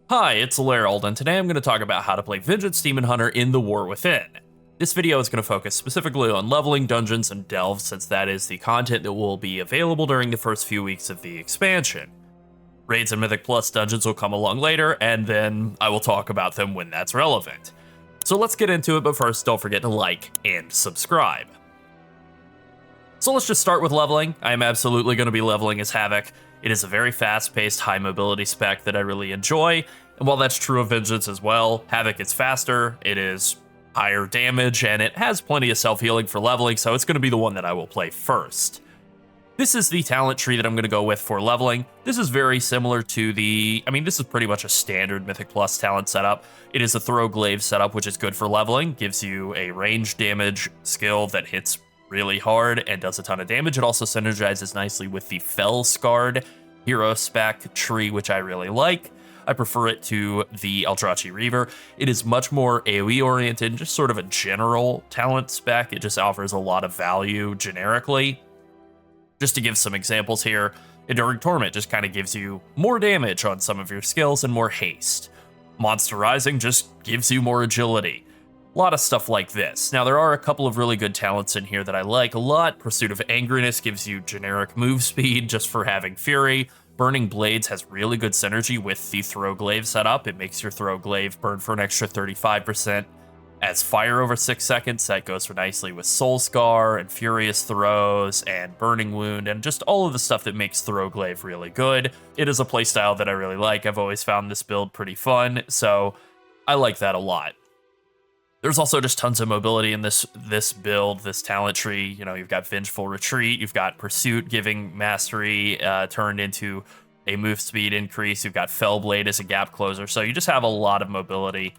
Hi, it's Llarold, and today I'm going to talk about how to play Vengeance Demon Hunter in The War Within. This video is going to focus specifically on leveling dungeons and delves, since that is the content that will be available during the first few weeks of the expansion. Raids and Mythic Plus dungeons will come along later, and then I will talk about them when that's relevant. So let's get into it, but first don't forget to like and subscribe. So let's just start with leveling. I am absolutely going to be leveling as Havoc. It is a very fast-paced, high-mobility spec that I really enjoy, and while that's true of Vengeance as well, Havoc is faster, it is higher damage, and it has plenty of self-healing for leveling, so it's going to be the one that I will play first. This is the talent tree that I'm going to go with for leveling. This is very similar to this is pretty much a standard Mythic Plus talent setup. It is a Throw Glaive setup, which is good for leveling, gives you a range damage skill that hits really hard and does a ton of damage. It also synergizes nicely with the Fell Scarred hero spec tree, which I really like. I prefer it to the Eldrachi Reaver. It is much more AoE oriented, just sort of a general talent spec. It just offers a lot of value generically. Just to give some examples here, Enduring Torment just kind of gives you more damage on some of your skills and more haste. Monster Rising just gives you more agility. A lot of stuff like this. Now, there are a couple of really good talents in here that I like a lot. Pursuit of Angriness gives you generic move speed just for having Fury. Burning Blades has really good synergy with the Throw Glaive setup. It makes your Throw Glaive burn for an extra 35%. As fire over 6 seconds, that goes for nicely with Soul Scar and Furious Throws and Burning Wound and just all of the stuff that makes Throw Glaive really good. It is a playstyle that I really like. I've always found this build pretty fun, so I like that a lot. There's also just tons of mobility in this build, this talent tree. You know, you've got Vengeful Retreat, you've got Pursuit giving Mastery turned into a move speed increase, you've got Fellblade as a gap closer, so you just have a lot of mobility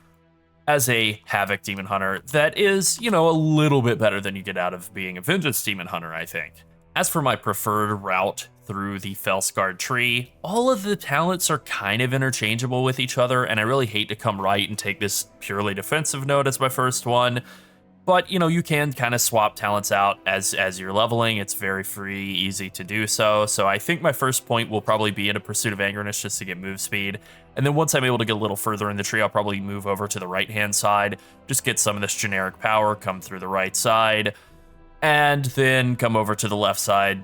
as a Havoc Demon Hunter that is, a little bit better than you get out of being a Vengeance Demon Hunter, I think. As for my preferred route through the Fellscarred tree, all of the talents are kind of interchangeable with each other, and I really hate to come right and take this purely defensive node as my first one. But, you can kind of swap talents out as you're leveling. It's very free, easy to do so. So I think my first point will probably be in a Pursuit of Angriness just to get move speed. And then once I'm able to get a little further in the tree, I'll probably move over to the right-hand side, just get some of this generic power, come through the right side, and then come over to the left side,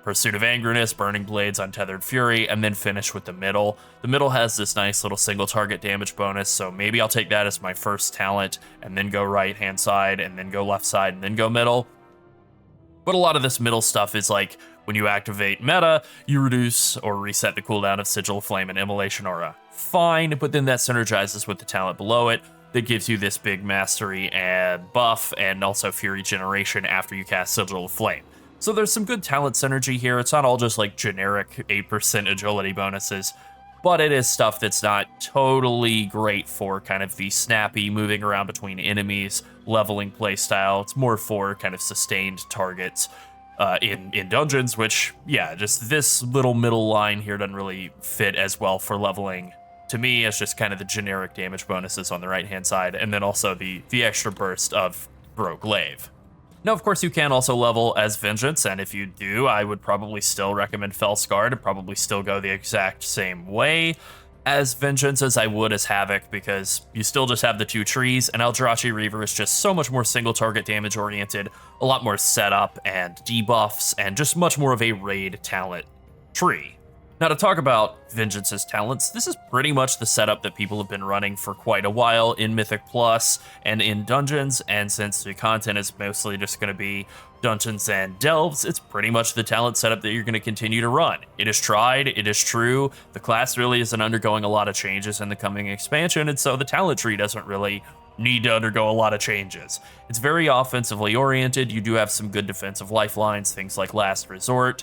Pursuit of Angriness, Burning Blades, Untethered Fury, and then finish with the middle. The middle has this nice little single target damage bonus, so maybe I'll take that as my first talent, and then go right-hand side, and then go left side, and then go middle. But a lot of this middle stuff is like, when you activate meta, you reduce or reset the cooldown of Sigil of Flame and Immolation Aura. Fine, but then that synergizes with the talent below it, that gives you this big mastery and buff, and also Fury generation after you cast Sigil of Flame. So there's some good talent synergy here. It's not all just like generic 8% agility bonuses, but it is stuff that's not totally great for kind of the snappy moving around between enemies, leveling playstyle. It's more for kind of sustained targets in dungeons, which, yeah, just this little middle line here doesn't really fit as well for leveling. To me, it's just kind of the generic damage bonuses on the right-hand side, and then also the extra burst of Throw Glaive. Now, of course, you can also level as Vengeance, and if you do, I would probably still recommend Fellscarred to probably still go the exact same way as Vengeance as I would as Havoc, because you still just have the two trees, and Eldrachi Reaver is just so much more single target damage oriented, a lot more setup and debuffs, and just much more of a raid talent tree. Now, to talk about Vengeance's talents, this is pretty much the setup that people have been running for quite a while in Mythic Plus and in Dungeons, and since the content is mostly just going to be Dungeons and Delves, it's pretty much the talent setup that you're going to continue to run. It is tried, it is true, the class really isn't undergoing a lot of changes in the coming expansion, and so the talent tree doesn't really need to undergo a lot of changes. It's very offensively oriented, you do have some good defensive lifelines, things like Last Resort.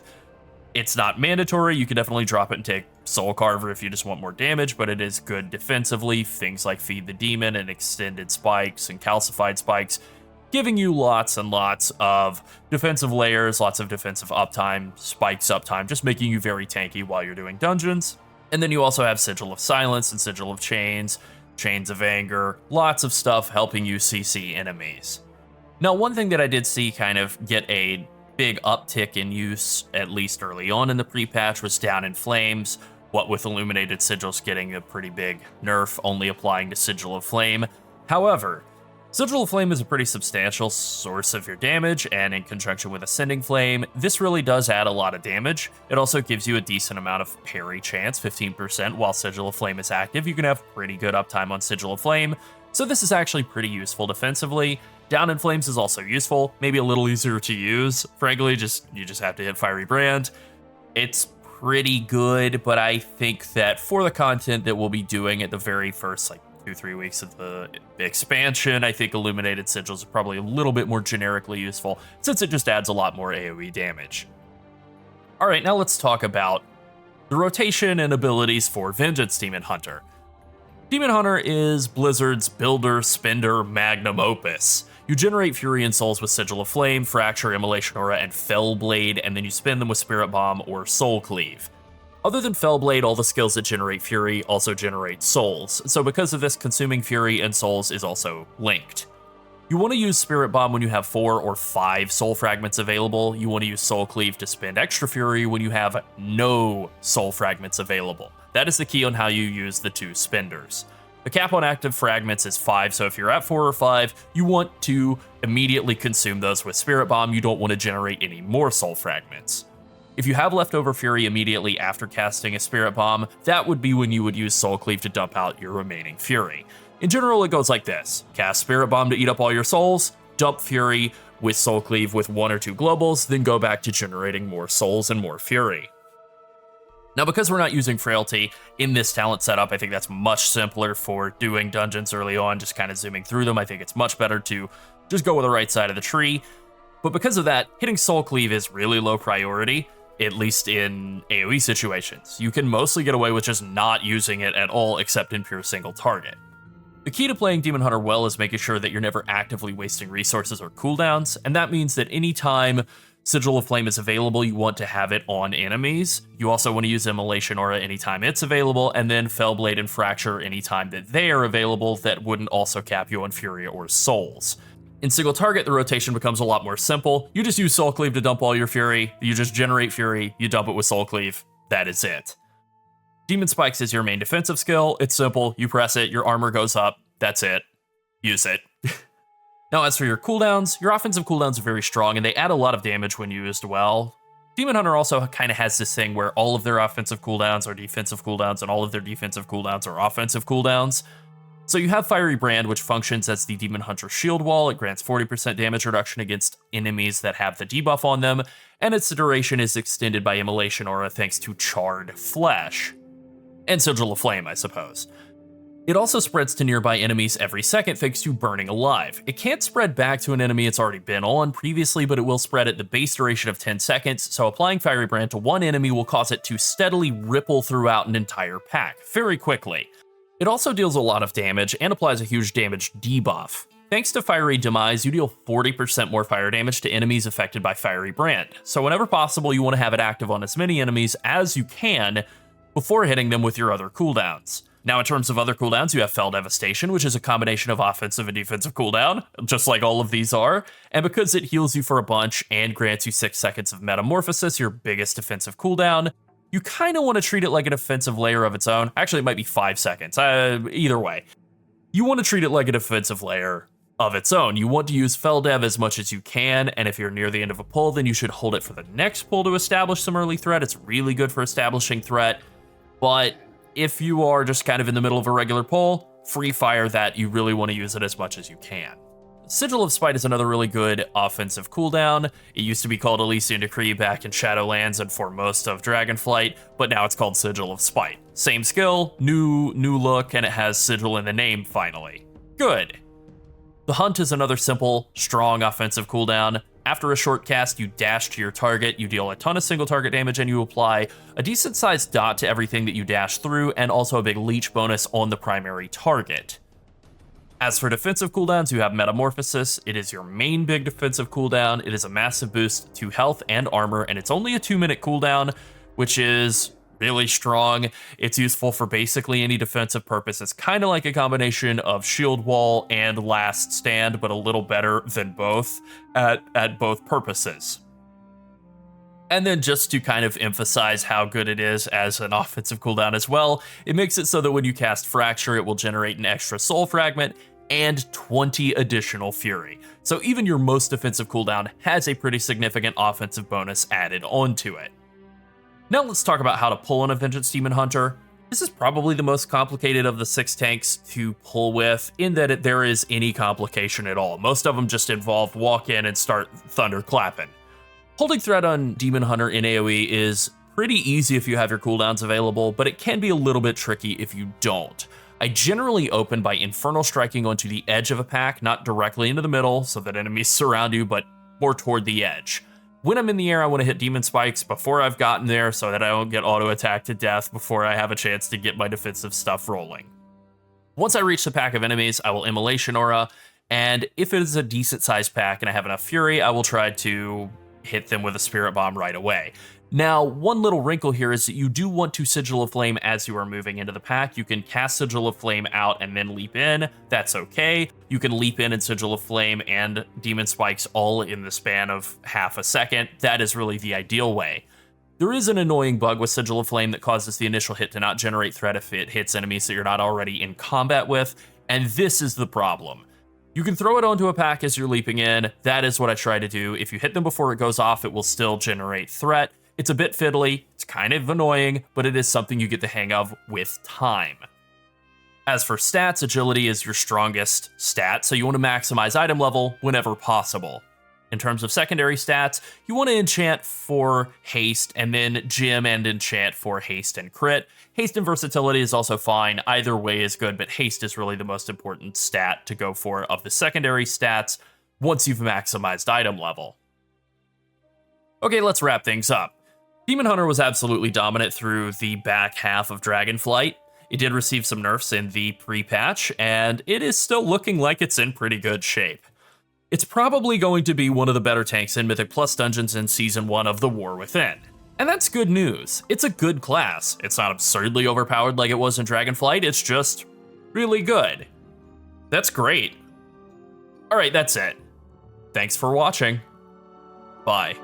It's not mandatory, you can definitely drop it and take Soul Carver if you just want more damage, but it is good defensively, things like Feed the Demon and Extended Spikes and Calcified Spikes, giving you lots and lots of defensive layers, lots of defensive uptime, spikes uptime, just making you very tanky while you're doing dungeons. And then you also have Sigil of Silence and Sigil of Chains, Chains of Anger, lots of stuff helping you CC enemies. Now, one thing that I did see kind of get a big uptick in use, at least early on in the pre-patch, was Down in Flames, what with Illuminated Sigils getting a pretty big nerf, only applying to Sigil of Flame. However, Sigil of Flame is a pretty substantial source of your damage, and in conjunction with Ascending Flame, this really does add a lot of damage. It also gives you a decent amount of parry chance, 15%, while Sigil of Flame is active. You can have pretty good uptime on Sigil of Flame, so this is actually pretty useful defensively. Down in Flames is also useful, maybe a little easier to use. Frankly, you just have to hit Fiery Brand. It's pretty good, but I think that for the content that we'll be doing at the very first, 2-3 weeks of the expansion, I think Illuminated Sigils are probably a little bit more generically useful, since it just adds a lot more AoE damage. Alright, now let's talk about the rotation and abilities for Vengeance Demon Hunter. Demon Hunter is Blizzard's builder, spender, magnum opus. You generate Fury and Souls with Sigil of Flame, Fracture, Immolation Aura, and Fellblade, and then you spend them with Spirit Bomb or Soul Cleave. Other than Fellblade, all the skills that generate Fury also generate Souls, so because of this, consuming Fury and Souls is also linked. You want to use Spirit Bomb when you have 4 or 5 Soul Fragments available. You want to use Soul Cleave to spend extra Fury when you have no Soul Fragments available. That is the key on how you use the two spenders. The cap on active fragments is 5, so if you're at 4 or 5, you want to immediately consume those with Spirit Bomb. You don't want to generate any more Soul Fragments. If you have leftover Fury immediately after casting a Spirit Bomb, that would be when you would use Soul Cleave to dump out your remaining Fury. In general, it goes like this. Cast Spirit Bomb to eat up all your souls, dump Fury with Soul Cleave with 1 or 2 globals, then go back to generating more souls and more Fury. Now, because we're not using Frailty in this talent setup, I think that's much simpler for doing dungeons early on, just kind of zooming through them. I think it's much better to just go with the right side of the tree. But because of that, hitting Soul Cleave is really low priority, at least in AoE situations. You can mostly get away with just not using it at all, except in pure single target. The key to playing Demon Hunter well is making sure that you're never actively wasting resources or cooldowns, and that means that anytime Sigil of Flame is available, you want to have it on enemies. You also want to use Immolation Aura anytime it's available, and then Fellblade and Fracture anytime that they are available that wouldn't also cap you on Fury or Souls. In single target, the rotation becomes a lot more simple. You just use Soul Cleave to dump all your Fury, you just generate Fury, you dump it with Soul Cleave, that is it. Demon Spikes is your main defensive skill. It's simple, you press it, your armor goes up, that's it. Use it. Now, as for your cooldowns, your offensive cooldowns are very strong, and they add a lot of damage when used well. Demon Hunter also kind of has this thing where all of their offensive cooldowns are defensive cooldowns, and all of their defensive cooldowns are offensive cooldowns. So you have Fiery Brand, which functions as the Demon Hunter shield wall. It grants 40% damage reduction against enemies that have the debuff on them, and its duration is extended by Immolation Aura thanks to Charred Flesh. And Sigil of Flame, I suppose. It also spreads to nearby enemies every second thanks to Burning Alive. It can't spread back to an enemy it's already been on previously, but it will spread at the base duration of 10 seconds, so applying Fiery Brand to one enemy will cause it to steadily ripple throughout an entire pack, very quickly. It also deals a lot of damage and applies a huge damage debuff. Thanks to Fiery Demise, you deal 40% more fire damage to enemies affected by Fiery Brand, so whenever possible you want to have it active on as many enemies as you can before hitting them with your other cooldowns. Now, in terms of other cooldowns, you have Fell Devastation, which is a combination of offensive and defensive cooldown, just like all of these are. And because it heals you for a bunch and grants you 6 seconds of Metamorphosis, your biggest defensive cooldown, you kind of want to treat it like a defensive layer of its own. Actually, it might be 5 seconds. Either way, you want to treat it like a defensive layer of its own. You want to use Fell Dev as much as you can, and if you're near the end of a pull, then you should hold it for the next pull to establish some early threat. It's really good for establishing threat, but if you are just kind of in the middle of a regular pull, free fire that. You really want to use it as much as you can. Sigil of Spite is another really good offensive cooldown. It used to be called Elysian Decree back in Shadowlands and for most of Dragonflight, but now it's called Sigil of Spite. Same skill, new look, and it has Sigil in the name finally. Good. The Hunt is another simple, strong offensive cooldown. After a short cast, you dash to your target, you deal a ton of single target damage, and you apply a decent sized dot to everything that you dash through, and also a big leech bonus on the primary target. As for defensive cooldowns, you have Metamorphosis. It is your main big defensive cooldown. It is a massive boost to health and armor, and it's only a 2-minute cooldown, which is really strong. It's useful for basically any defensive purpose. It's kind of like a combination of Shield Wall and Last Stand, but a little better than both at both purposes. And then just to kind of emphasize how good it is as an offensive cooldown as well, it makes it so that when you cast Fracture, it will generate an extra soul fragment and 20 additional fury. So even your most defensive cooldown has a pretty significant offensive bonus added onto it. Now let's talk about how to pull on a Vengeance Demon Hunter. This is probably the most complicated of the 6 tanks to pull with, in that there is any complication at all. Most of them just involve walk in and start thunder clapping. Holding threat on Demon Hunter in AoE is pretty easy if you have your cooldowns available, but it can be a little bit tricky if you don't. I generally open by Infernal Striking onto the edge of a pack, not directly into the middle so that enemies surround you, but more toward the edge. When I'm in the air, I want to hit Demon Spikes before I've gotten there so that I don't get auto-attacked to death before I have a chance to get my defensive stuff rolling. Once I reach the pack of enemies, I will Immolation Aura, and if it is a decent-sized pack and I have enough Fury, I will try to hit them with a Spirit Bomb right away. Now, one little wrinkle here is that you do want to Sigil of Flame as you are moving into the pack. You can cast Sigil of Flame out and then leap in. That's okay. You can leap in and Sigil of Flame and Demon Spikes all in the span of half a second. That is really the ideal way. There is an annoying bug with Sigil of Flame that causes the initial hit to not generate threat if it hits enemies that you're not already in combat with, and this is the problem. You can throw it onto a pack as you're leaping in. That is what I try to do. If you hit them before it goes off, it will still generate threat. It's a bit fiddly, it's kind of annoying, but it is something you get the hang of with time. As for stats, agility is your strongest stat, so you want to maximize item level whenever possible. In terms of secondary stats, you want to enchant for haste, and then gem and enchant for haste and crit. Haste and versatility is also fine, either way is good, but haste is really the most important stat to go for of the secondary stats once you've maximized item level. Okay, let's wrap things up. Demon Hunter was absolutely dominant through the back half of Dragonflight. It did receive some nerfs in the pre-patch, and it is still looking like it's in pretty good shape. It's probably going to be one of the better tanks in Mythic Plus dungeons in Season 1 of The War Within. And that's good news. It's a good class. It's not absurdly overpowered like it was in Dragonflight, it's just really good. That's great. Alright, that's it. Thanks for watching. Bye.